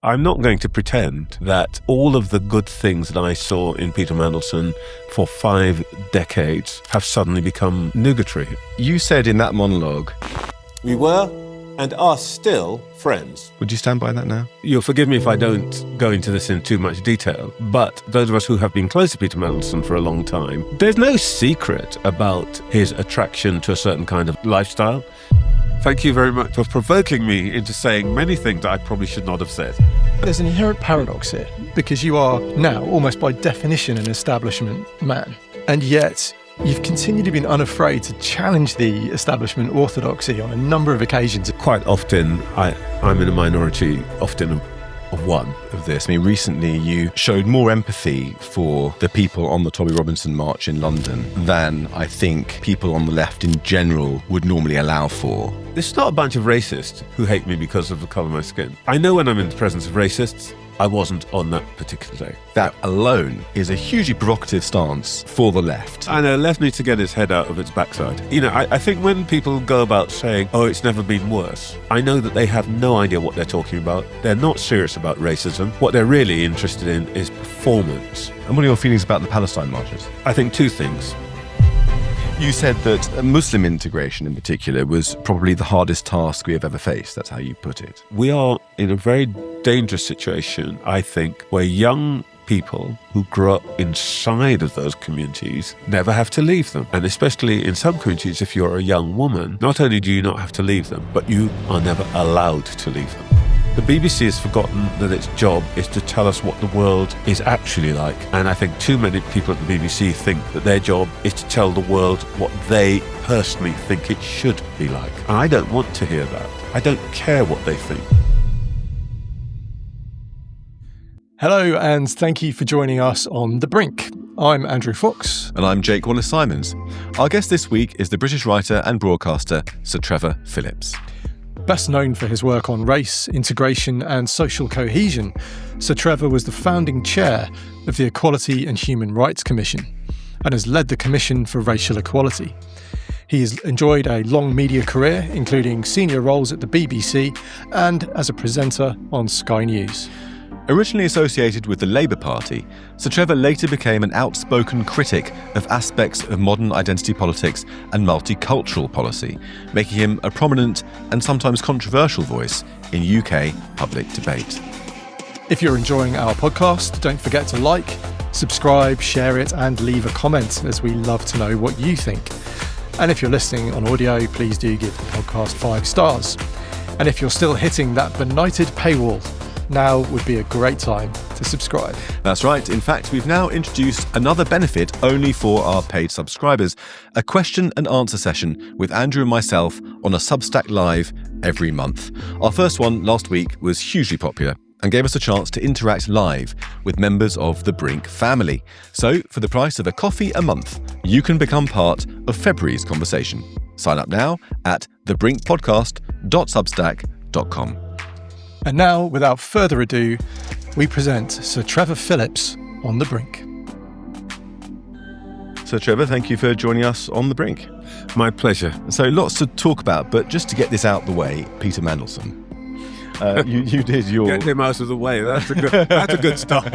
I'm not going to pretend that all of the good things that I saw in Peter Mandelson for 5 decades have suddenly become nugatory. You said in that monologue, we were and are still friends. Would you stand by that now? You'll forgive me if I don't go into this in too much detail, but those of us who have been close to Peter Mandelson for a long time, there's no secret about his attraction to a certain kind of lifestyle. Thank you very much for provoking me into saying many things that I probably should not have said. There's an inherent paradox here, because you are now, almost by definition, an establishment man. And yet, you've continually been unafraid to challenge the establishment orthodoxy on a number of occasions. Quite often, I'm in a minority, often of one of this. I mean, recently you showed more empathy for the people on the Tommy Robinson March in London than I think people on the left in general would normally allow for. This is not a bunch of racists who hate me because of the colour of my skin. I know when I'm in the presence of racists. I wasn't on that particular day. That alone is a hugely provocative stance for the left. I know, left needs to get its head out of its backside. You know, I think when people go about saying, oh, it's never been worse, I know that they have no idea what they're talking about. They're not serious about racism. What they're really interested in is performance. And what are your feelings about the Palestine marches? I think 2 things. You said that Muslim integration in particular was probably the hardest task we have ever faced. That's how you put it. We are in a very dangerous situation, I think, where young people who grow up inside of those communities never have to leave them. And especially in some communities, if you're a young woman, not only do you not have to leave them, but you are never allowed to leave them. The BBC has forgotten that its job is to tell us what the world is actually like. And I think too many people at the BBC think that their job is to tell the world what they personally think it should be like. And I don't want to hear that. I don't care what they think. Hello, and thank you for joining us on The Brink. I'm Andrew Fox. And I'm Jake Wallace-Simons. Our guest this week is the British writer and broadcaster Sir Trevor Phillips. Best known for his work on race, integration and social cohesion, Sir Trevor was the founding chair of the Equality and Human Rights Commission and has led the Commission for Racial Equality. He has enjoyed a long media career, including senior roles at the BBC and as a presenter on Sky News. Originally associated with the Labour Party, Sir Trevor later became an outspoken critic of aspects of modern identity politics and multicultural policy, making him a prominent and sometimes controversial voice in UK public debate. If you're enjoying our podcast, don't forget to like, subscribe, share it and leave a comment, as we love to know what you think. And if you're listening on audio, please do give the podcast 5 stars. And if you're still hitting that benighted paywall, now would be a great time to subscribe. That's right. In fact, we've now introduced another benefit only for our paid subscribers, a question and answer session with Andrew and myself on a Substack Live every month. Our first one last week was hugely popular and gave us a chance to interact live with members of the Brink family. So, for the price of a coffee a month, you can become part of February's conversation. Sign up now at thebrinkpodcast.substack.com. And now, without further ado, we present Sir Trevor Phillips on The Brink. Sir Trevor, thank you for joining us on The Brink. My pleasure. So lots to talk about, but just to get this out of the way, Peter Mandelson. You did your... Get him out of the way. That's a good start.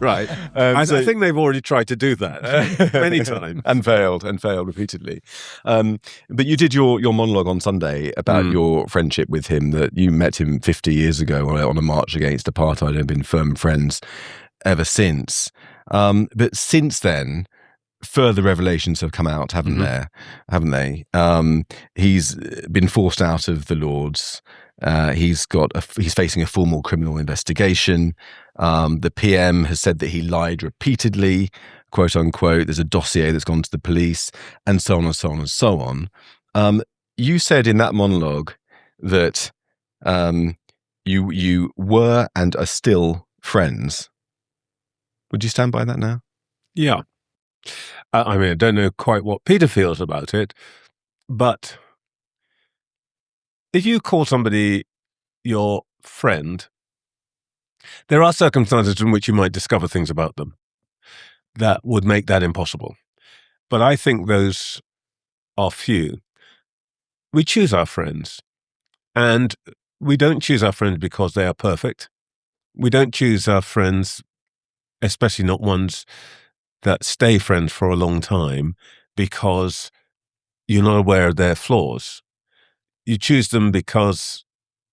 Right. I think they've already tried to do that many times. and failed repeatedly. But you did your monologue on Sunday about your friendship with him, that you met him 50 years ago on a march against apartheid and have been firm friends ever since. But since then, further revelations have come out, haven't they? He's been forced out of the Lords. He's facing a formal criminal investigation. The PM has said that he lied repeatedly, quote unquote. There's a dossier that's gone to the police, and so on and so on and so on. You said in that monologue that you were and are still friends. Would you stand by that now? Yeah. I mean, I don't know quite what Peter feels about it, but if you call somebody your friend, there are circumstances in which you might discover things about them that would make that impossible. But I think those are few. We choose our friends, and we don't choose our friends because they are perfect. We don't choose our friends, especially not ones that stay friends for a long time, because you're not aware of their flaws. You choose them because,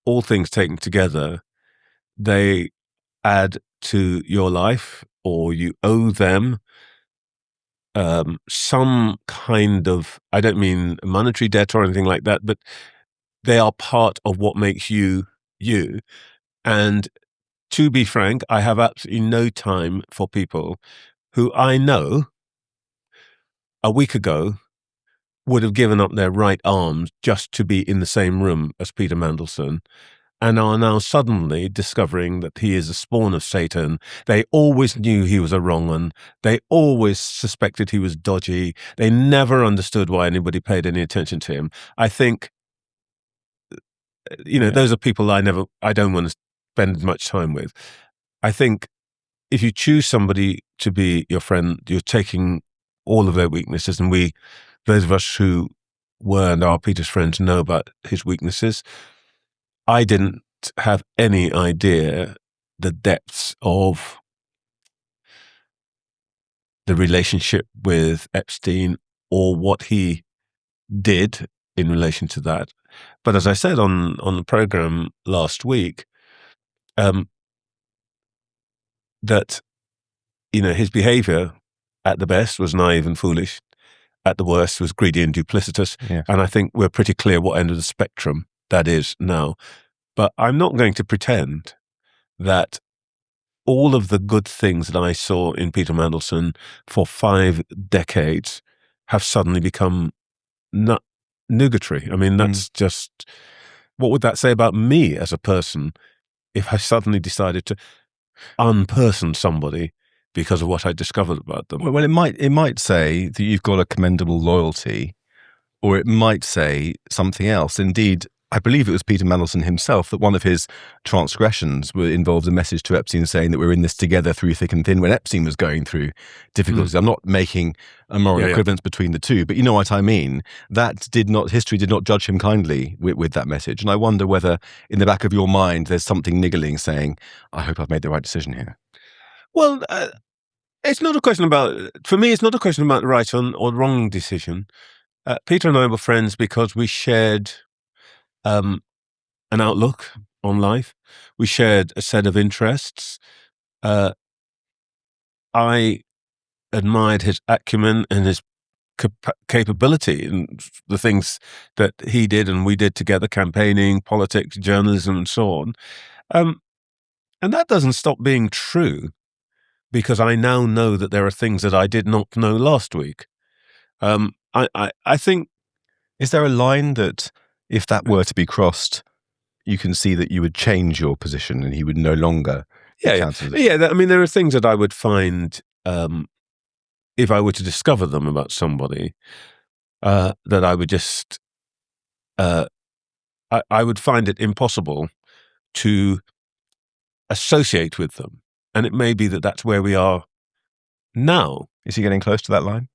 all things taken together, they add to your life, or you owe them some kind of, I don't mean monetary debt or anything like that, but they are part of what makes you you. And to be frank, I have absolutely no time for people who I know a week ago would have given up their right arms just to be in the same room as Peter Mandelson, and are now suddenly discovering that he is a spawn of Satan. They always knew he was a wrong one. They always suspected he was dodgy. They never understood why anybody paid any attention to him. I think, those are people I don't want to spend much time with. I think if you choose somebody to be your friend, you're taking all of their weaknesses, and those of us who were and are Peter's friends know about his weaknesses. I didn't have any idea the depths of the relationship with Epstein or what he did in relation to that. But as I said on the program last week, that his behavior at the best was naive and foolish, at the worst was greedy and duplicitous, and I think we're pretty clear what end of the spectrum that is now. But I'm not going to pretend that all of the good things that I saw in Peter Mandelson for 5 decades have suddenly become nugatory. I mean, that's just, what would that say about me as a person if I suddenly decided to unperson somebody because of what I discovered about them? Well, it might say that you've got a commendable loyalty, or it might say something else. Indeed, I believe it was Peter Mandelson himself that one of his transgressions involved a message to Epstein saying that we're in this together through thick and thin when Epstein was going through difficulties. I'm not making a moral equivalence between the two, but you know what I mean. History did not judge him kindly with that message. And I wonder whether in the back of your mind there's something niggling saying, I hope I've made the right decision here. Well, it's not a question about, for me, it's not a question about right or wrong decision. Peter and I were friends because we shared an outlook on life. We shared a set of interests. I admired his acumen and his capability and the things that he did and we did together, campaigning, politics, journalism, and so on. And that doesn't stop being true because I now know that there are things that I did not know last week. I think... Is there a line that, if that were to be crossed, you can see that you would change your position and he would no longer... I mean, there are things that I would find, if I were to discover them about somebody, that I would just... I would find it impossible to associate with them. And it may be that that's where we are now. Is he getting close to that line?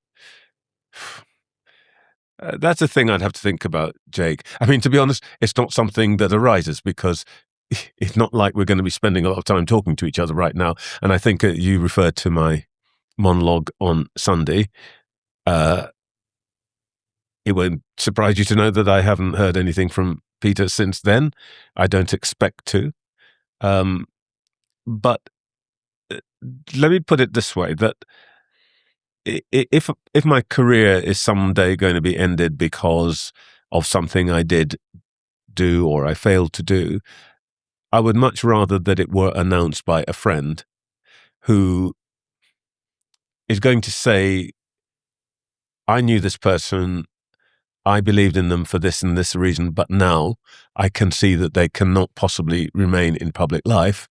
That's a thing I'd have to think about, Jake. I mean, to be honest, it's not something that arises because it's not like we're going to be spending a lot of time talking to each other right now. And I think you referred to my monologue on Sunday. It won't surprise you to know that I haven't heard anything from Peter since then. I don't expect to. But let me put it this way, that if my career is someday going to be ended because of something I did do or I failed to do, I would much rather that it were announced by a friend who is going to say, I knew this person, I believed in them for this and this reason, but now I can see that they cannot possibly remain in public life,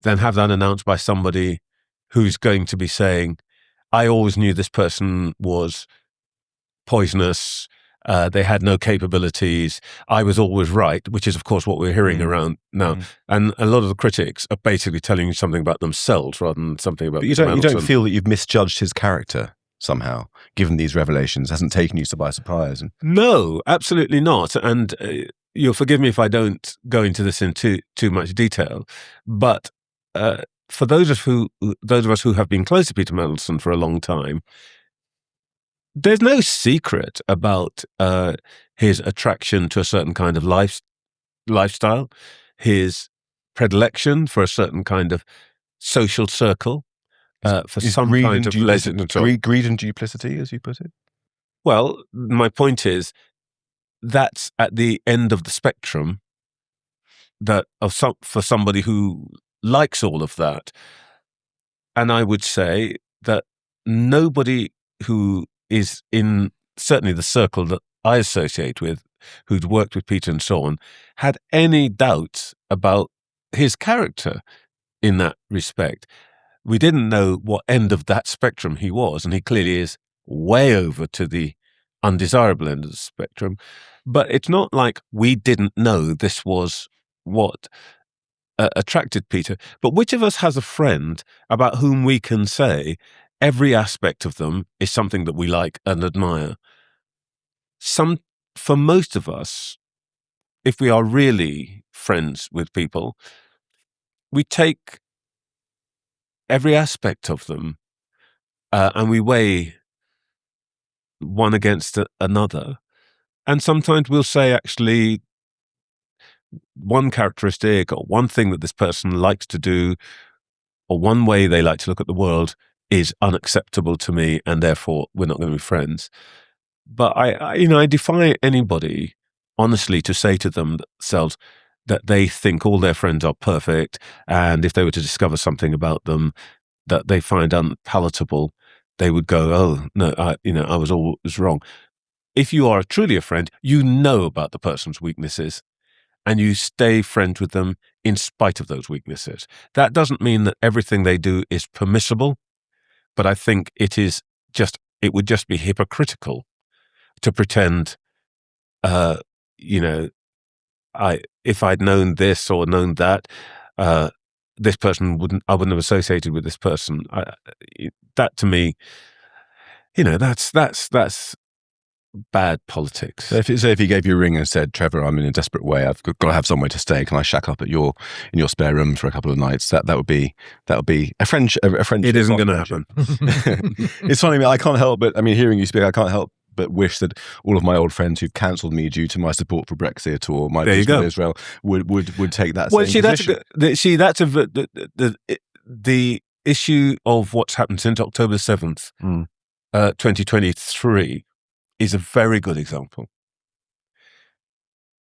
than have that announced by somebody who's going to be saying, I always knew this person was poisonous, they had no capabilities, I was always right, which is, of course, what we're hearing around now. And a lot of the critics are basically telling you something about themselves rather than something about... But you don't feel that you've misjudged his character somehow, given these revelations? Hasn't taken you by surprise? No, absolutely not. And you'll forgive me if I don't go into this in too much detail, but for those of us who have been close to Peter Mandelson for a long time, there's no secret about his attraction to a certain kind of lifestyle, his predilection for a certain kind of social circle, for some kind of greed and duplicity, as you put it. Well, my point is that's at the end of the spectrum for somebody who likes all of that. And I would say that nobody who is in certainly the circle that I associate with, who'd worked with Peter and so on, had any doubts about his character in that respect. We didn't know what end of that spectrum he was, and he clearly is way over to the undesirable end of the spectrum. But it's not like we didn't know this was what attracted Peter. But which of us has a friend about whom we can say every aspect of them is something that we like and admire? For most of us, if we are really friends with people, we take every aspect of them and we weigh one against another. And sometimes we'll say, actually, one characteristic or one thing that this person likes to do or one way they like to look at the world is unacceptable to me, and therefore we're not going to be friends. But I defy anybody, honestly, to say to themselves that they think all their friends are perfect, and if they were to discover something about them that they find unpalatable, they would go, "Oh no, I was always wrong." If you are truly a friend, you know about the person's weaknesses, and you stay friends with them in spite of those weaknesses. That doesn't mean that everything they do is permissible, but I think it would just be hypocritical to pretend, if I'd known this or known that, this person I wouldn't have associated with this person. That to me, that's bad politics. So if he gave you a ring and said, "Trevor, I'm in a desperate way. I've got to have somewhere to stay. Can I shack up in your spare room for a couple of nights?" That would be a friendship. It isn't going to happen. It's funny. I can't help but hearing you speak, I can't help but wish that all of my old friends who've cancelled me due to my support for Brexit or my views on Israel would take that. Well, same position. That's the issue of what's happened since October 7th, 2023. Is a very good example.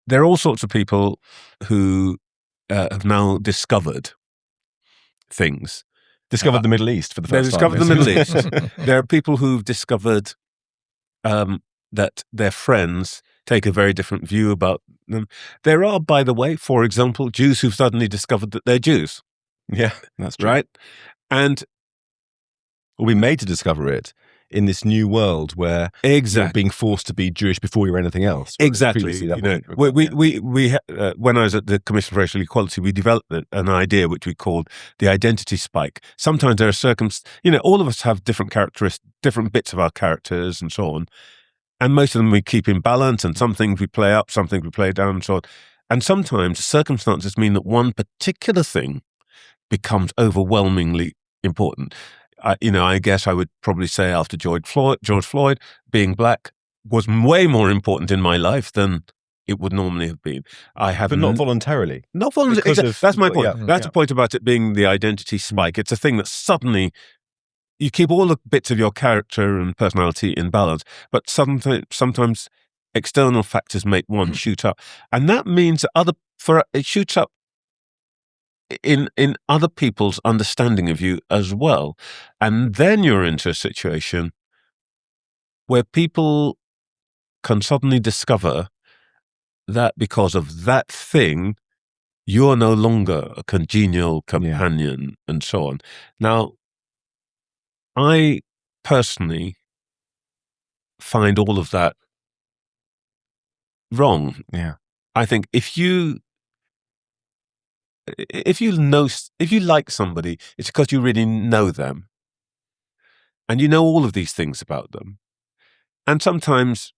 There are all sorts of people who have now discovered things. Discovered the Middle East for the first time. They've discovered the Middle East. There are people who've discovered that their friends take a very different view about them. There are, by the way, for example, Jews who've suddenly discovered that they're Jews. Yeah, that's true. Right? And we'll be made to discover it in this new world where you're being forced to be Jewish before you're anything else. Exactly. When I was at the Commission for Racial Equality, we developed an idea which we called the identity spike. Sometimes there are all of us have different characteristics, different bits of our characters and so on. And most of them we keep in balance, and some things we play up, some things we play down and so on. And sometimes circumstances mean that one particular thing becomes overwhelmingly important. I guess I would probably say after George Floyd, being black was way more important in my life than it would normally have been. But not voluntarily. Not voluntarily. That's my point. That's a point about it being the identity spike. It's a thing that suddenly you keep all the bits of your character and personality in balance, but sometimes external factors make one shoot up, and that means it shoots up in other people's understanding of you as well. And then you're into a situation where people can suddenly discover that because of that thing, you're no longer a congenial companion and so on. Now, I personally find all of that wrong. Yeah. I think if you like somebody, it's because you really know them. And you know all of these things about them. And sometimes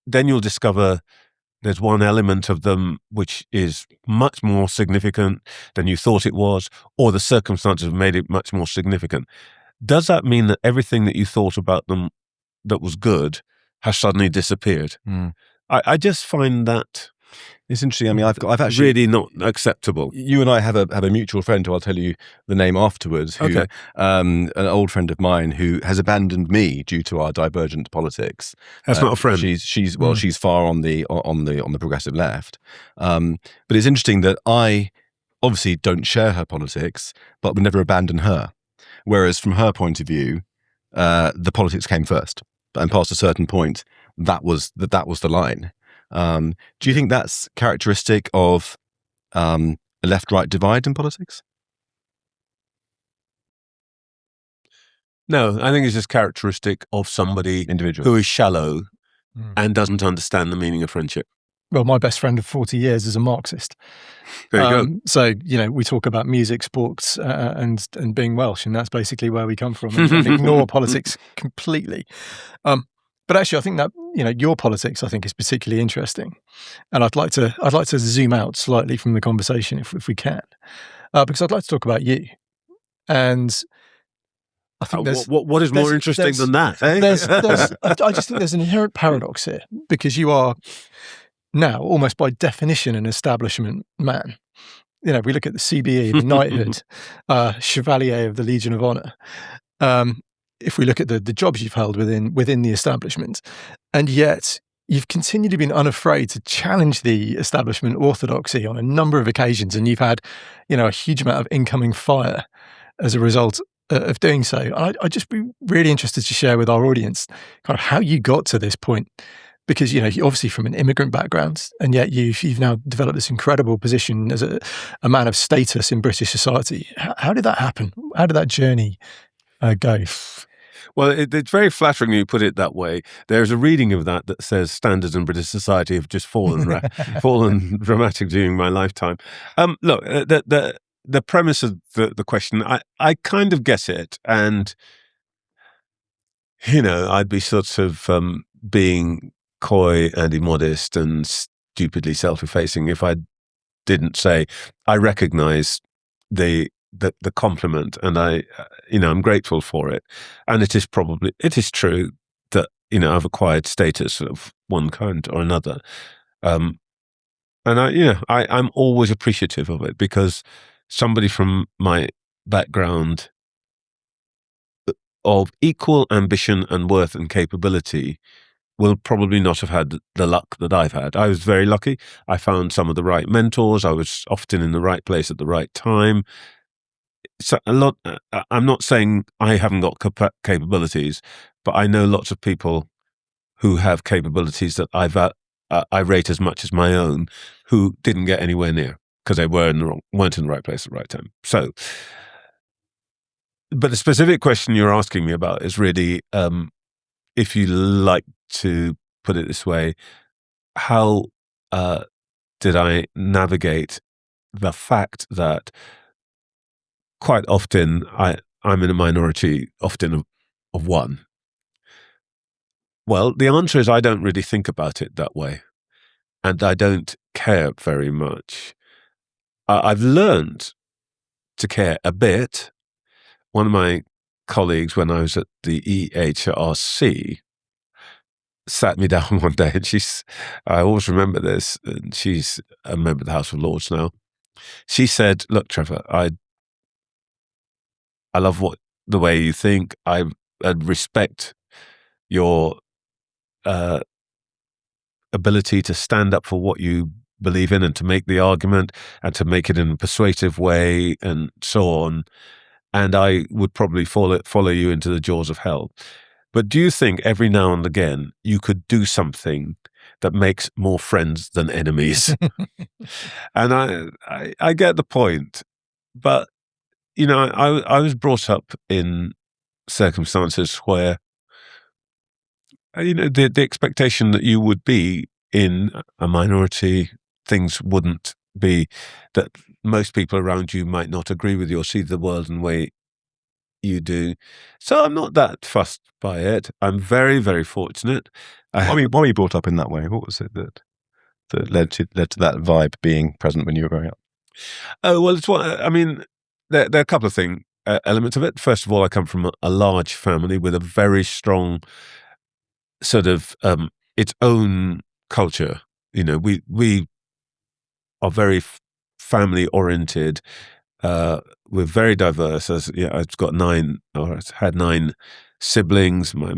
then you'll discover there's one element of them which is much more significant than you thought it was, or the circumstances have made it much more significant. Does that mean that everything that you thought about them that was good has suddenly disappeared? I just find that it's interesting. I mean, I've actually really not acceptable. You and I have a mutual friend who I'll tell you the name afterwards. Who, okay. An old friend of mine who has abandoned me due to our divergent politics. That's not a friend. She's far on the progressive left. But it's interesting that I obviously don't share her politics, but would never abandon her. Whereas from her point of view, the politics came first, and past a certain point, that was the line. Do you think that's characteristic of a left-right divide in politics? No, I think it's just characteristic of somebody individual who is shallow and doesn't understand the meaning of friendship. Well, my best friend of 40 years is a Marxist. There you go. So, we talk about music, sports, and being Welsh, and that's basically where we come from, and ignore politics completely. But actually, I think that your politics, I think, is particularly interesting, and I'd like to zoom out slightly from the conversation if we can, because I'd like to talk about you. And I think what is more interesting than that? Eh? I just think there's an inherent paradox here, because you are now almost by definition an establishment man. We look at the CBE, the knighthood, Chevalier of the Legion of Honor. If we look at the jobs you've held within the establishment, and yet you've continually been unafraid to challenge the establishment orthodoxy on a number of occasions, and you've had, a huge amount of incoming fire as a result of doing so. And I'd just be really interested to share with our audience kind of how you got to this point, because you're obviously from an immigrant background, and yet you've now developed this incredible position as a man of status in British society. How did that happen? How did that journey go? Well, it's very flattering you put it that way. There's a reading of that says standards in British society have just fallen dramatically during my lifetime. Look, the premise of the question, I kind of guess it, and I'd be sort of being coy and immodest and stupidly self-effacing if I didn't say I recognise the compliment, and I'm grateful for it. And it is true that, I've acquired status of one kind or another. And I'm always appreciative of it, because somebody from my background of equal ambition and worth and capability will probably not have had the luck that I've had. I was very lucky. I found some of the right mentors. I was often in the right place at the right time. So I'm not saying I haven't got capabilities, but I know lots of people who have capabilities that I rate as much as my own, who didn't get anywhere near because they weren't in the right place at the right time. So, but the specific question you're asking me about is really, if you like to put it this way, how did I navigate the fact that quite often I'm in a minority, often of one? Well, the answer is I don't really think about it that way, and I don't care very much. I've learned to care a bit. One of my colleagues, when I was at the EHRC, sat me down one day, and I always remember this, and she's a member of the House of Lords now. She said, "Look, Trevor, I love the way you think. I respect your ability to stand up for what you believe in and to make the argument and to make it in a persuasive way and so on. And I would probably follow you into the jaws of hell. But do you think every now and again you could do something that makes more friends than enemies?" And I get the point, but I was brought up in circumstances where the expectation that you would be in a minority, things wouldn't be that most people around you might not agree with you or see the world in the way you do. So I'm not that fussed by it. I'm very, very fortunate. Why were you brought up in that way? What was it that? that led to that vibe being present when you were growing up? Oh, well, there are a couple of elements of it. First of all, I come from a large family with a very strong sort of its own culture. We are very family oriented. We're very diverse. I've got had 9 siblings. My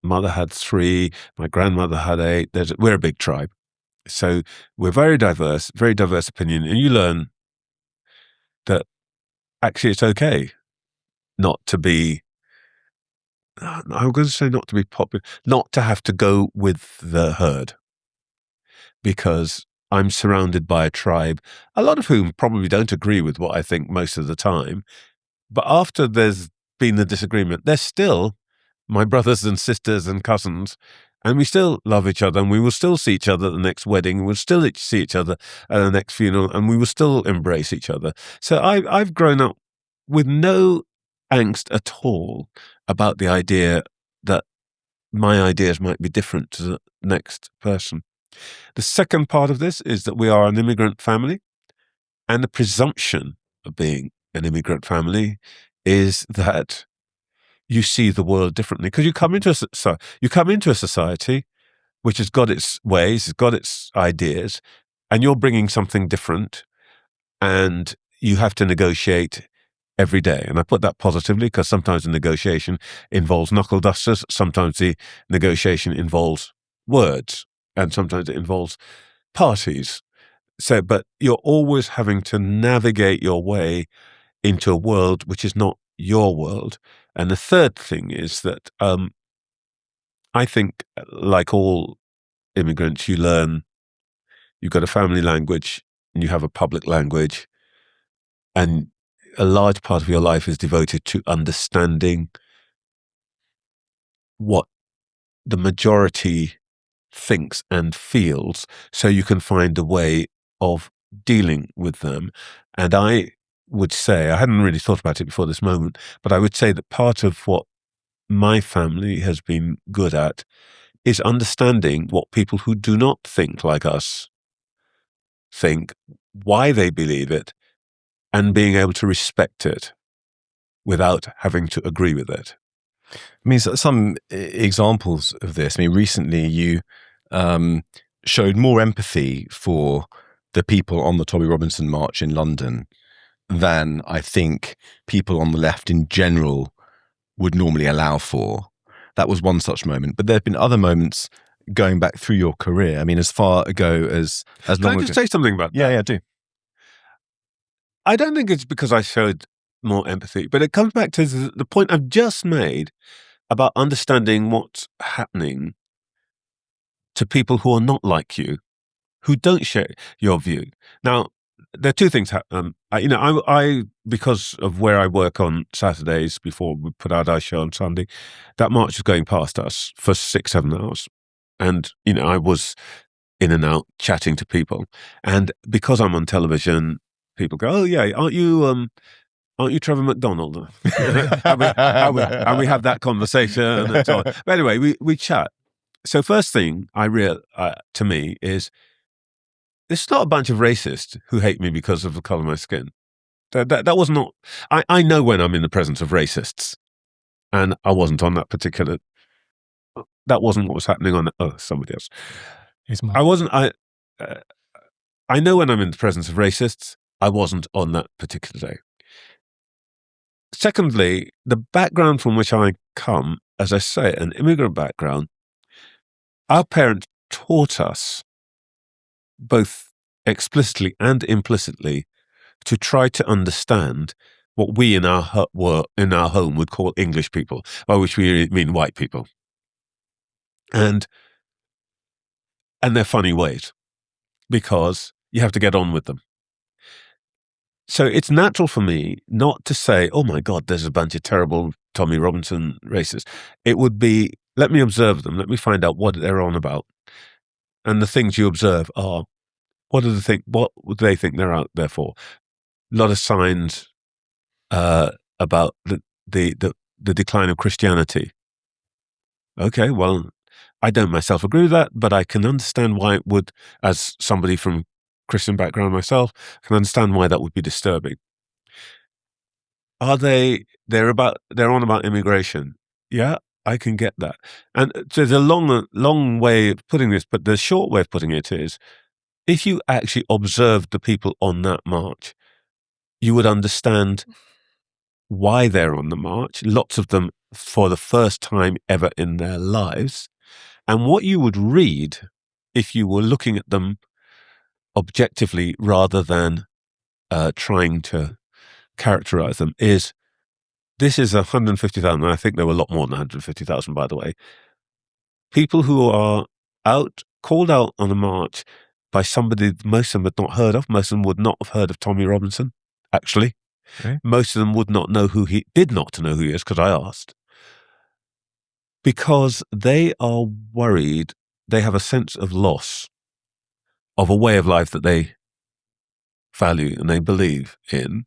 mother had 3. My grandmother had 8. We're a big tribe. So we're very diverse opinion. And you learn that actually it's okay not to be, I'm going to say not to be popular, not to have to go with the herd. Because I'm surrounded by a tribe, a lot of whom probably don't agree with what I think most of the time. But after there's been the disagreement, they're still my brothers and sisters and cousins, and we still love each other, and we will still see each other at the next wedding, we'll still see each other at the next funeral, and we will still embrace each other. So I've grown up with no angst at all about the idea that my ideas might be different to the next person. The second part of this is that we are an immigrant family, and the presumption of being an immigrant family is that you see the world differently because you come into a society which has got its ways, has got its ideas, and you're bringing something different, and you have to negotiate every day. And I put that positively because sometimes the negotiation involves knuckle dusters, sometimes the negotiation involves words, and sometimes it involves parties. So, but you're always having to navigate your way into a world which is not your world. And the third thing is that I think, like all immigrants, you've got a family language and you have a public language, and a large part of your life is devoted to understanding what the majority thinks and feels, so you can find a way of dealing with them. And I would say, I hadn't really thought about it before this moment, but I would say that part of what my family has been good at is understanding what people who do not think like us think, why they believe it, and being able to respect it without having to agree with it. I mean, some examples of this. I mean, recently you showed more empathy for the people on the Tommy Robinson March in London than I think people on the left in general would normally allow for. That was one such moment. But there have been other moments going back through your career. I mean, as far ago as long Can I just say something about that? Yeah, do. I don't think it's because I showed more empathy, but it comes back to the point I've just made about understanding what's happening to people who are not like you, who don't share your view. Now, there are two things. I because of where I work on Saturdays before we put out our show on Sunday, that march was going past us for 6-7 hours, and I was in and out chatting to people, and because I'm on television, people go, "Oh yeah, aren't you Trevor McDonald?" and we have that conversation and so on. But anyway, we chat. So first thing to me is, it's not a bunch of racists who hate me because of the colour of my skin. That was not. I know when I'm in the presence of racists, and I wasn't on that particular. That wasn't what was happening on. Somebody else. I wasn't. I know when I'm in the presence of racists. I wasn't on that particular day. Secondly, the background from which I come, as I say, an immigrant background, our parents taught us, both explicitly and implicitly, to try to understand what we in our home would call English people, by which we mean white people, and their funny ways, because you have to get on with them. So it's natural for me not to say, "Oh my God, there's a bunch of terrible Tommy Robinson racists." It would be, let me observe them, let me find out what they're on about, and the things you observe are, what do they think they're out there for? A lot of signs about the decline of Christianity. Okay, well, I don't myself agree with that, but I can understand why it would, as somebody from Christian background myself, I can understand why that would be disturbing. They're on about immigration. Yeah, I can get that. And so there's a long way of putting this, but the short way of putting it is, if you actually observed the people on that march, you would understand why they're on the march, lots of them for the first time ever in their lives. And what you would read if you were looking at them objectively rather than trying to characterize them is, this is 150,000, and I think there were a lot more than 150,000, by the way, people who are called out on a march by somebody most of them had not heard of. Most of them would not have heard of Tommy Robinson, actually. Okay. Most of them did not know who he is, because I asked. Because they are worried, they have a sense of loss of a way of life that they value and they believe in.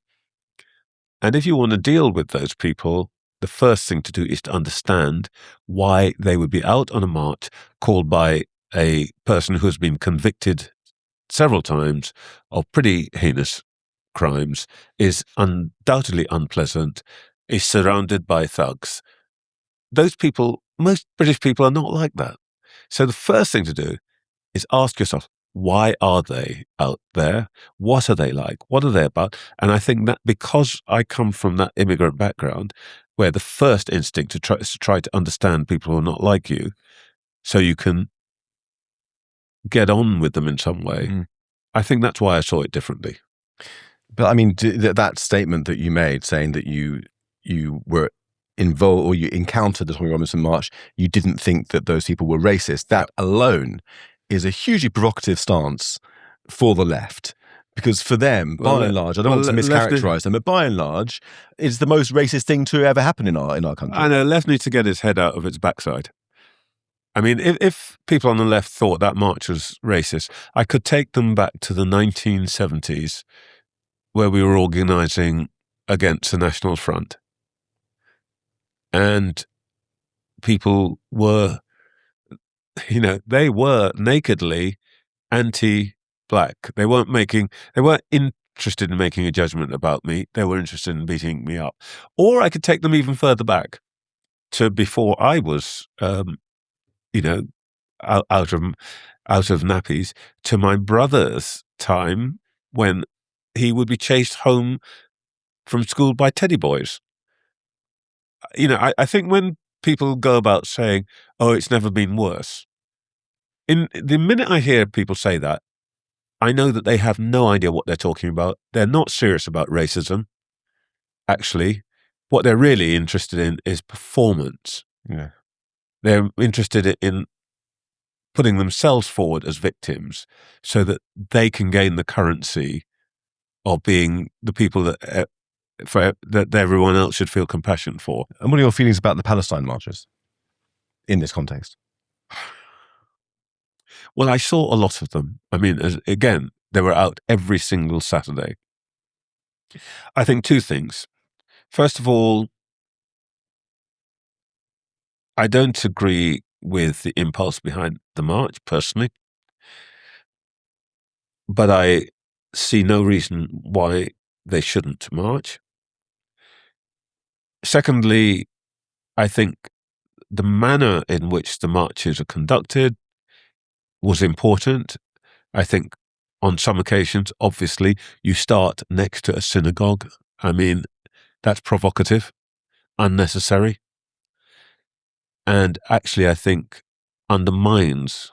And if you want to deal with those people, the first thing to do is to understand why they would be out on a march called by a person who has been convicted several times of pretty heinous crimes, is undoubtedly unpleasant, is surrounded by thugs. Those people, most British people, are not like that. So the first thing to do is ask yourself, why are they out there? What are they like? What are they about? And I think that because I come from that immigrant background, where the first instinct is to try to understand people who are not like you, so you can get on with them in some way, I think that's why I saw it differently. But I mean, that statement that you made, saying that you were involved or you encountered the Tommy Robinson March, you didn't think that those people were racist, that alone is a hugely provocative stance for the left. Because for them, by and large, I don't want to mischaracterize them, but by and large, it's the most racist thing to ever happen in our country. I know, left needs to get his head out of its backside. I mean, if people on the left thought that march was racist, I could take them back to the 1970s, where we were organising against the National Front. And people were, they were nakedly anti-black. They weren't interested in making a judgment about me. They were interested in beating me up. Or I could take them even further back to before I was, out of nappies, to my brother's time when he would be chased home from school by teddy boys. I think when people go about saying, oh, it's never been worse, in the minute I hear people say that, I know that they have no idea what they're talking about. They're not serious about racism. Actually, what they're really interested in is performance. Yeah. They're interested in putting themselves forward as victims so that they can gain the currency of being the people that everyone else should feel compassion for. And what are your feelings about the Palestine marches in this context? Well, I saw a lot of them. I mean, again, they were out every single Saturday. I think two things. First of all, I don't agree with the impulse behind the march, personally. But I see no reason why they shouldn't march. Secondly, I think the manner in which the marches are conducted was important. I think on some occasions, obviously, you start next to a synagogue. I mean, that's provocative, unnecessary, and actually, I think undermines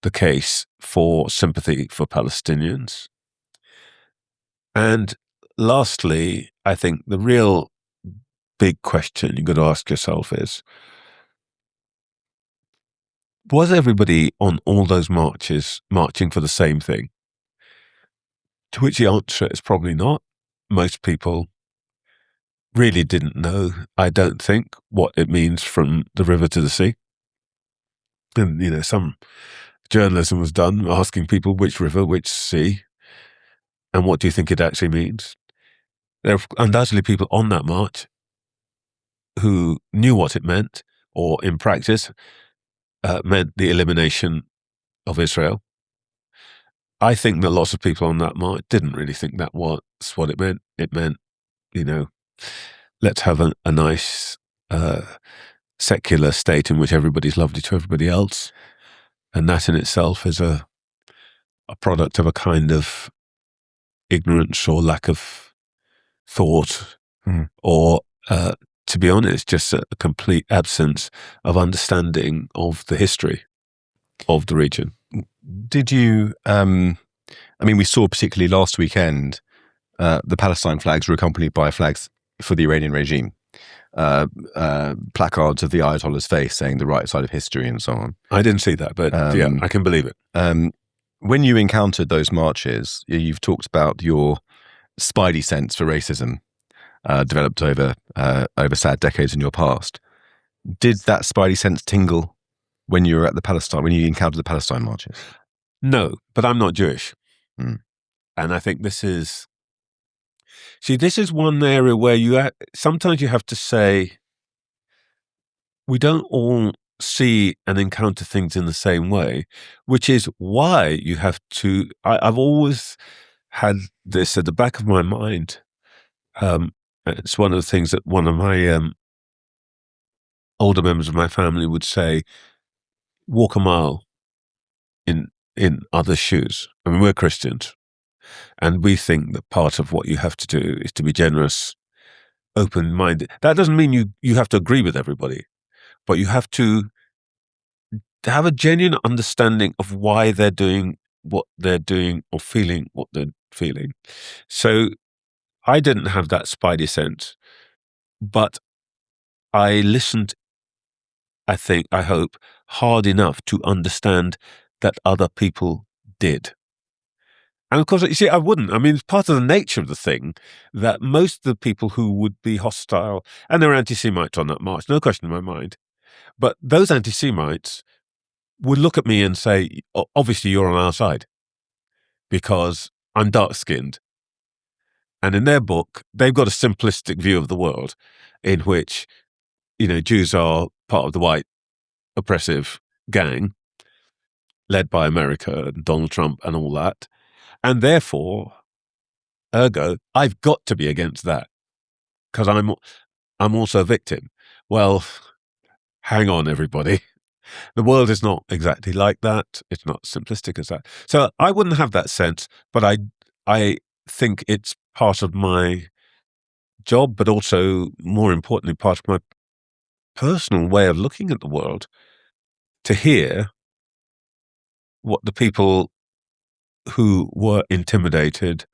the case for sympathy for Palestinians. And lastly, I think the real big question you've got to ask yourself is, was everybody on all those marches marching for the same thing? To which the answer is probably not. Most people really didn't know, I don't think, what it means from the river to the sea. And, some journalism was done asking people which river, which sea, and what do you think it actually means? There are undoubtedly people on that march who knew what it meant, or in practice meant the elimination of Israel. I think that lots of people on that march didn't really think that was what it meant. It meant, let's have a nice secular state in which everybody's lovely to everybody else. And that in itself is a product of a kind of ignorance or lack of thought, or, to be honest, just a complete absence of understanding of the history of the region. Did you, we saw particularly last weekend, the Palestine flags were accompanied by flags for the Iranian regime, placards of the Ayatollah's face saying the right side of history and so on. I didn't see that, but yeah, I can believe it. When you encountered those marches, you've talked about your spidey sense for racism developed over sad decades in your past. Did that spidey sense tingle when you encountered the Palestine marches? No, but I'm not Jewish. And I think this is one area where sometimes you have to say, we don't all see and encounter things in the same way, which is why you have to, I've always had this at the back of my mind. It's one of the things that one of my older members of my family would say, walk a mile in other shoes. I mean, we're Christians, and we think that part of what you have to do is to be generous, open-minded. That doesn't mean you have to agree with everybody, but you have to have a genuine understanding of why they're doing what they're doing or feeling what they're feeling. So I didn't have that spidey sense, but I listened, I hope, hard enough to understand that other people did. And of course, you see, I wouldn't. I mean, it's part of the nature of the thing that most of the people who would be hostile, and there were anti-Semites on that march, no question in my mind, but those anti-Semites would look at me and say, obviously you're on our side because I'm dark-skinned. And in their book, they've got a simplistic view of the world in which, Jews are part of the white oppressive gang led by America and Donald Trump and all that. And therefore, ergo, I've got to be against that because I'm also a victim. Well, hang on, everybody. The world is not exactly like that. It's not simplistic as that. So I wouldn't have that sense, but I think it's part of my job, but also, more importantly, part of my personal way of looking at the world, to hear what the people who were intimidated,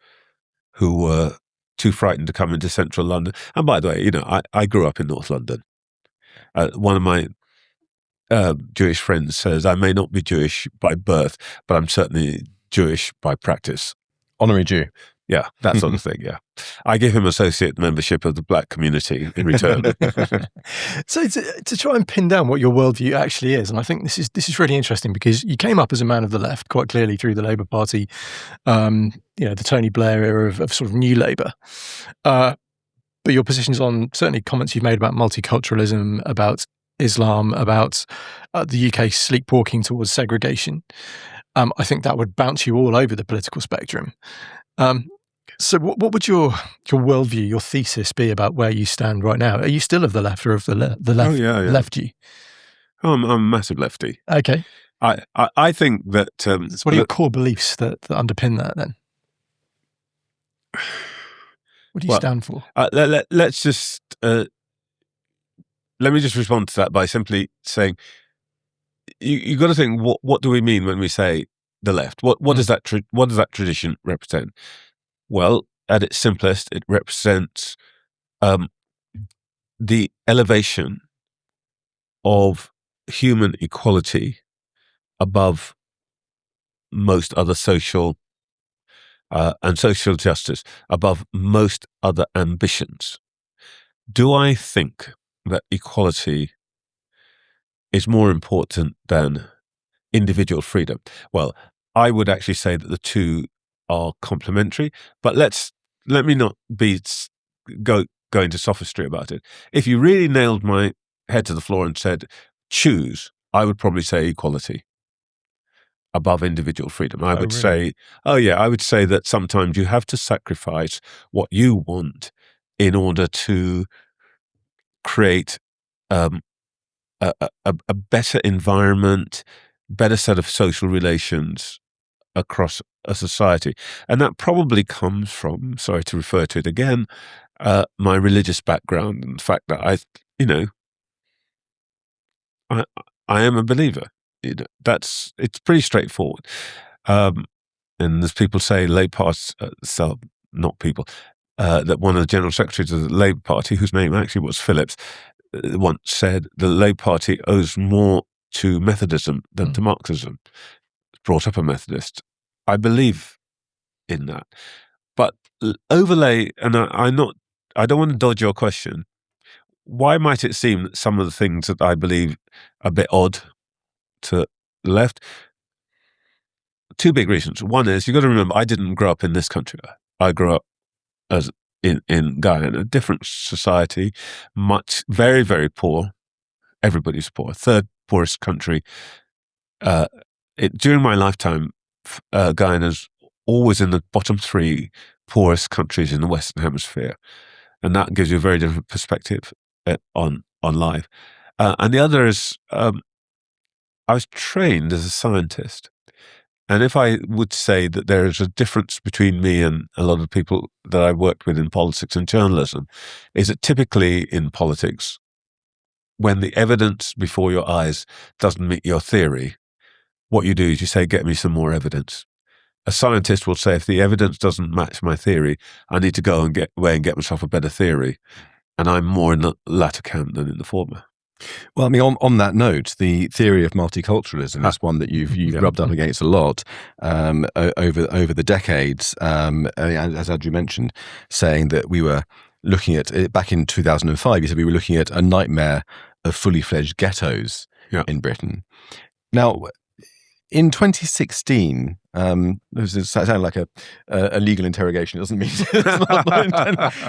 who were too frightened to come into central London. And by the way, I grew up in North London. One of my Jewish friends says, I may not be Jewish by birth, but I'm certainly Jewish by practice. Honorary Jew. Yeah, that sort of thing, yeah. I give him associate membership of the black community in return. So to try and pin down what your worldview actually is, and I think this is really interesting because you came up as a man of the left quite clearly through the Labour Party, the Tony Blair era of sort of new Labour. But your positions on certainly comments you've made about multiculturalism, about Islam, about the UK sleepwalking towards segregation, I think that would bounce you all over the political spectrum. So what would your worldview, your thesis be about where you stand right now? Are you still of the left or of the left? Oh, yeah. Lefty? Oh, I'm a massive lefty. Okay. I think that... So what are your core beliefs that underpin that then? What do you stand for? Let's just... let me just respond to that by simply saying, you've got to think, what do we mean when we say the left? What does that tradition represent? Well, at its simplest, it represents the elevation of human equality above most other social and social justice, above most other ambitions. Do I think that equality is more important than individual freedom? Well, I would actually say that the two are complementary, but let me not go into sophistry about it. If you really nailed my head to the floor and said, choose, I would probably say equality above individual freedom. I would really? say, I would say that sometimes you have to sacrifice what you want in order to create a better environment, better set of social relations across a society. And that probably comes from, sorry to refer to it again, my religious background and the fact that I am a believer. It's pretty straightforward. And as people say, Labour Party, not people, that one of the general secretaries of the Labour Party, whose name actually was Phillips, once said the Labour Party owes more to Methodism than to Marxism. Brought up a Methodist. I believe in that. But overlay, and I don't want to dodge your question. Why might it seem that some of the things that I believe are a bit odd to the left? Two big reasons. One is, you've got to remember, I didn't grow up in this country. I grew up as in Guyana, a different society, very, very poor. Everybody's poor. Third poorest country. During my lifetime, Guyana's always in the bottom 3 poorest countries in the Western Hemisphere. And that gives you a very different perspective on life. And the other is, I was trained as a scientist. And if I would say that there is a difference between me and a lot of people that I worked with in politics and journalism, is that typically in politics, when the evidence before your eyes doesn't meet your theory, what you do is you say, get me some more evidence. A scientist will say, if the evidence doesn't match my theory, I need to go and get myself a better theory. And I'm more in the latter camp than in the former. Well, I mean, on that note, the theory of multiculturalism is one that you've rubbed up against a lot over the decades. As Andrew mentioned, saying that we were looking at it back in 2005. You said we were looking at a nightmare of fully fledged ghettos in Britain. Now, in 2016, this sounds like a legal interrogation. It doesn't mean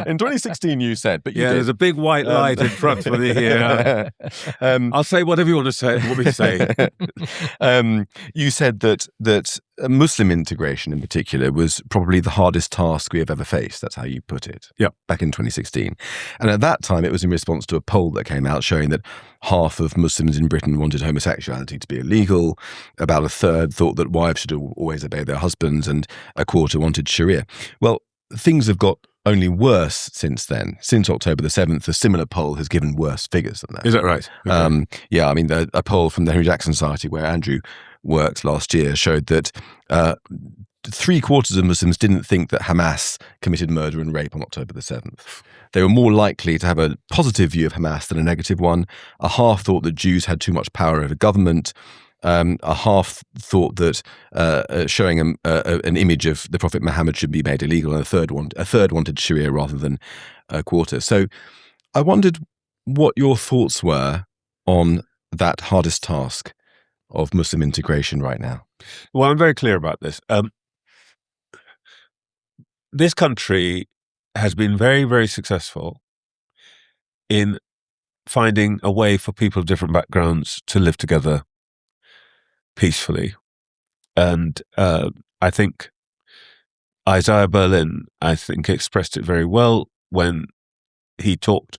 in 2016 you said, but there's a big white light in front of me here. I'll say whatever you want to say. What we say. You said that Muslim integration in particular was probably the hardest task we have ever faced. That's how you put it. Yeah, back in 2016, and at that time it was in response to a poll that came out showing that half of Muslims in Britain wanted homosexuality to be illegal. About a third thought that wives should always obey their husbands, and a quarter wanted Sharia. Well, things have got only worse since then. Since October the 7th, a similar poll has given worse figures than that. Is that right? Okay. I mean, a poll from the Henry Jackson Society, where Andrew worked last year, showed that 3/4 of Muslims didn't think that Hamas committed murder and rape on October the 7th. They were more likely to have a positive view of Hamas than a negative one. A half thought that Jews had too much power over government. A half thought that showing an image of the Prophet Muhammad should be made illegal, and a third wanted Sharia rather than a quarter. So I wondered what your thoughts were on that hardest task of Muslim integration right now. Well, I'm very clear about this. This country has been very, very successful in finding a way for people of different backgrounds to live together peacefully. And I think Isaiah Berlin, expressed it very well when he talked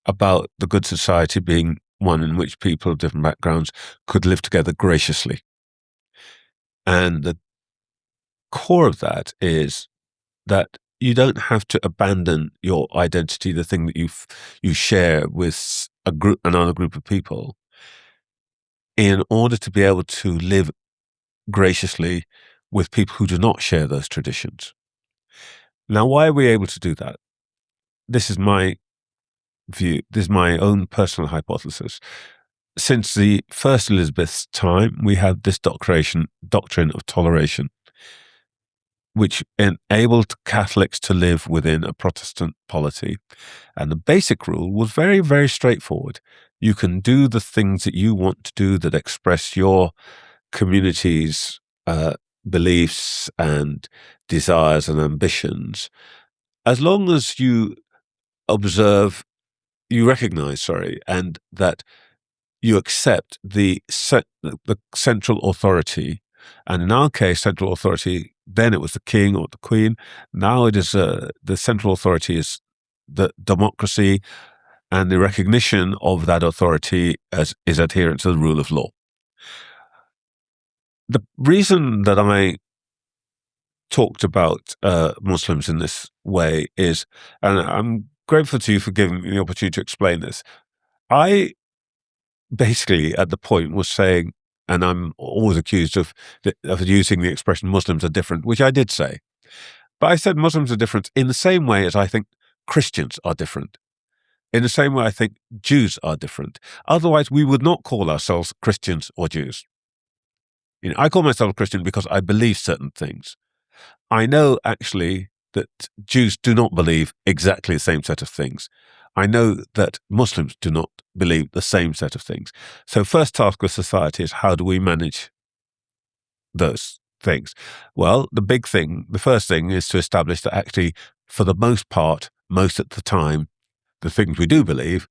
about the good society being one in which people of different backgrounds could live together graciously. And the core of that is that you don't have to abandon your identity, the thing that you share with another group of people, in order to be able to live graciously with people who do not share those traditions. Now, why are we able to do that? This is my view. This is my own personal hypothesis. Since the first Elizabeth's time, we have this doctrine of toleration, which enabled Catholics to live within a Protestant polity. And the basic rule was very, very straightforward. You can do the things that you want to do that express your community's beliefs and desires and ambitions, as long as you recognize, and that you accept the central authority. And in our case, central authority, then it was the king or the queen. Now it is the central authority is the democracy and the recognition of that authority as is adherent to the rule of law. The reason that I talked about Muslims in this way is, and I'm grateful to you for giving me the opportunity to explain this. I basically at the point was saying, and I'm always accused of using the expression Muslims are different, which I did say. But I said Muslims are different in the same way as I think Christians are different. In the same way I think Jews are different. Otherwise, we would not call ourselves Christians or Jews. I call myself a Christian because I believe certain things. I know actually that Jews do not believe exactly the same set of things. I know that Muslims do not believe the same set of things. So first task of society is how do we manage those things? Well, the first thing is to establish that actually, for the most part, most at the time, the things we do believe,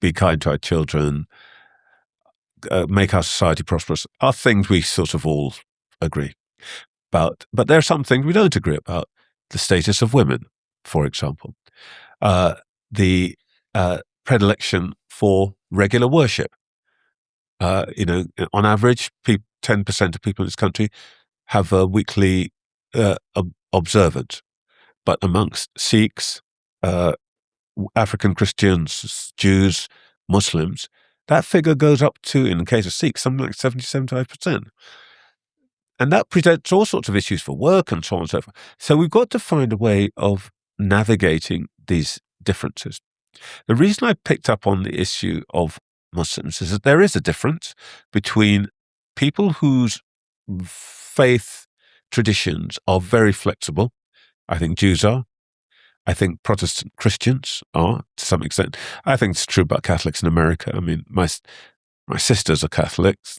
be kind to our children, make our society prosperous, are things we sort of all agree about. But there are some things we don't agree about. The status of women, for example. The predilection for regular worship. On average, 10% of people in this country have a weekly observance. But amongst Sikhs, African Christians, Jews, Muslims, that figure goes up to, in the case of Sikhs, something like 70-75%. And that presents all sorts of issues for work and so on and so forth. So we've got to find a way of navigating these differences. The reason I picked up on the issue of Muslims is that there is a difference between people whose faith traditions are very flexible. I think Jews are. I think Protestant Christians are, to some extent. I think it's true about Catholics in America. I mean, my sisters are Catholics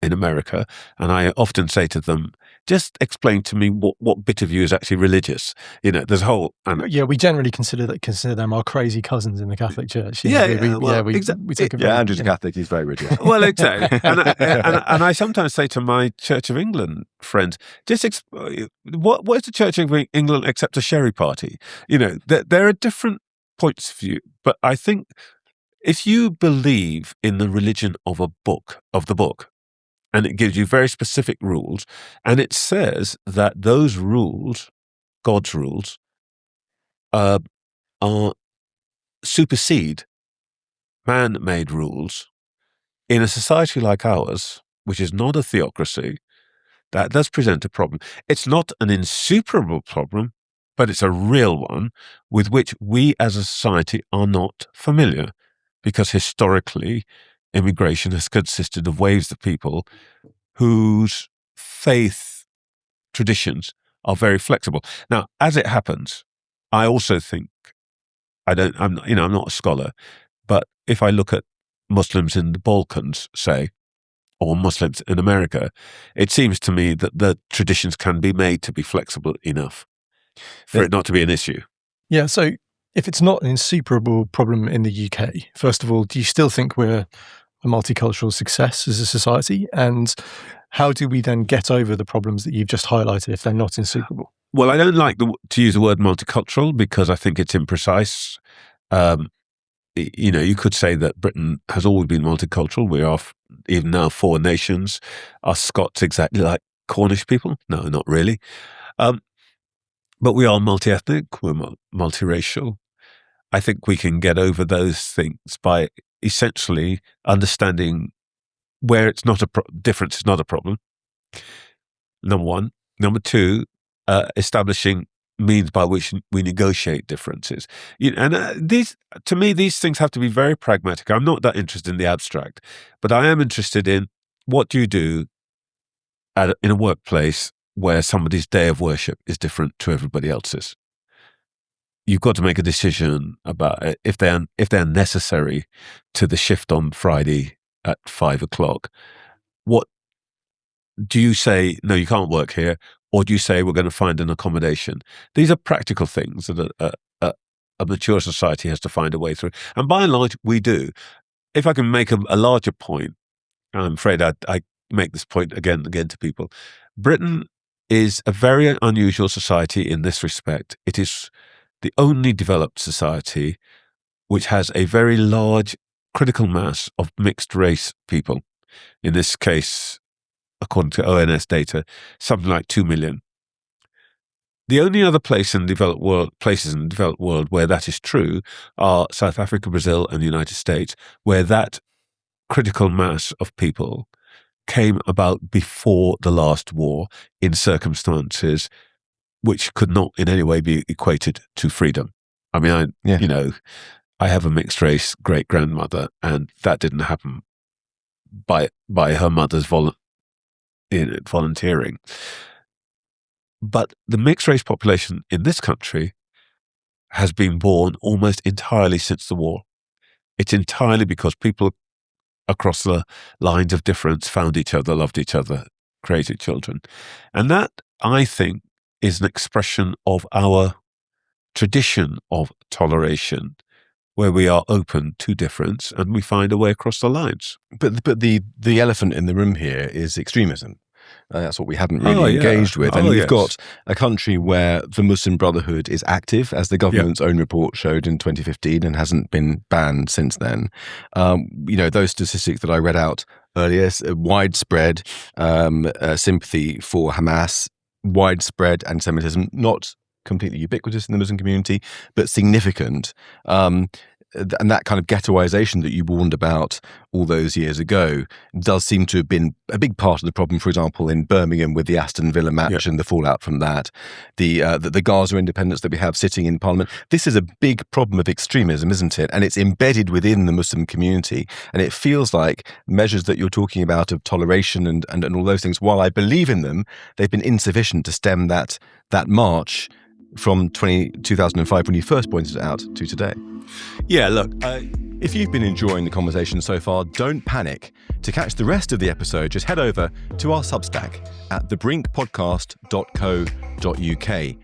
in America, and I often say to them, just explain to me what bit of you is actually religious. There's a whole... we generally consider them our crazy cousins in the Catholic Church. We take a very, Andrew's a Catholic, he's very religious. Well, exactly. And I sometimes say to my Church of England friends, just what is the Church of England except a sherry party? There are different points of view, but I think if you believe in the religion of the book, and it gives you very specific rules, and it says that those rules, God's rules, supersede man-made rules in a society like ours, which is not a theocracy. That does present a problem. It's not an insuperable problem, but it's a real one with which we as a society are not familiar, because historically, immigration has consisted of waves of people whose faith traditions are very flexible. Now, as it happens, I also think I'm not a scholar, but if I look at Muslims in the Balkans, say, or Muslims in America, it seems to me that the traditions can be made to be flexible enough for it not to be an issue. Yeah, so if it's not an insuperable problem in the UK, first of all, do you still think we're a multicultural success as a society? And how do we then get over the problems that you've just highlighted if they're not insuperable? Well, I don't like to use the word multicultural because I think it's imprecise. You could say that Britain has always been multicultural. We are even now 4 nations. Are Scots exactly like Cornish people? No, not really. But we are multi-ethnic. We're multiracial. I think we can get over those things by essentially understanding where it's not difference is not a problem. Number one. Number two, establishing means by which we negotiate differences. To me, these things have to be very pragmatic. I'm not that interested in the abstract, but I am interested in what do you do in a workplace where somebody's day of worship is different to everybody else's. You've got to make a decision about if they're necessary to the shift on Friday at 5:00. What do you say? No, you can't work here, or do you say we're going to find an accommodation? These are practical things that a mature society has to find a way through, and by and large, we do. if I can make a larger point, I'm afraid I make this point again and again to people. Britain is a very unusual society in this respect. It is the only developed society which has a very large critical mass of mixed race people. In this case, according to ONS data, something like 2 million. The only other places in the developed world where that is true are South Africa, Brazil, and the United States, where that critical mass of people came about before the last war in circumstances which could not in any way be equated to freedom. I mean, I have a mixed race great grandmother, and that didn't happen by her mother's volunteering. But the mixed race population in this country has been born almost entirely since the war. It's entirely because people across the lines of difference found each other, loved each other, created children. And that, I think, is an expression of our tradition of toleration, where we are open to difference and we find a way across the lines. But the elephant in the room here is extremism. That's what we haven't really engaged with. And you've got a country where the Muslim Brotherhood is active, as the government's own report showed in 2015, and hasn't been banned since then. Those statistics that I read out earlier, widespread sympathy for Hamas, widespread anti-Semitism, not completely ubiquitous in the Muslim community, but significant. And that kind of ghettoization that you warned about all those years ago does seem to have been a big part of the problem, for example, in Birmingham with the Aston Villa match and the fallout from that, the Gaza independents that we have sitting in Parliament. This is a big problem of extremism, isn't it? And it's embedded within the Muslim community. And it feels like measures that you're talking about of toleration and all those things, while I believe in them, they've been insufficient to stem that march from 2005 when you first pointed it out to today. Yeah, look, if you've been enjoying the conversation so far, don't panic. To catch the rest of the episode, just head over to our Substack at thebrinkpodcast.co.uk.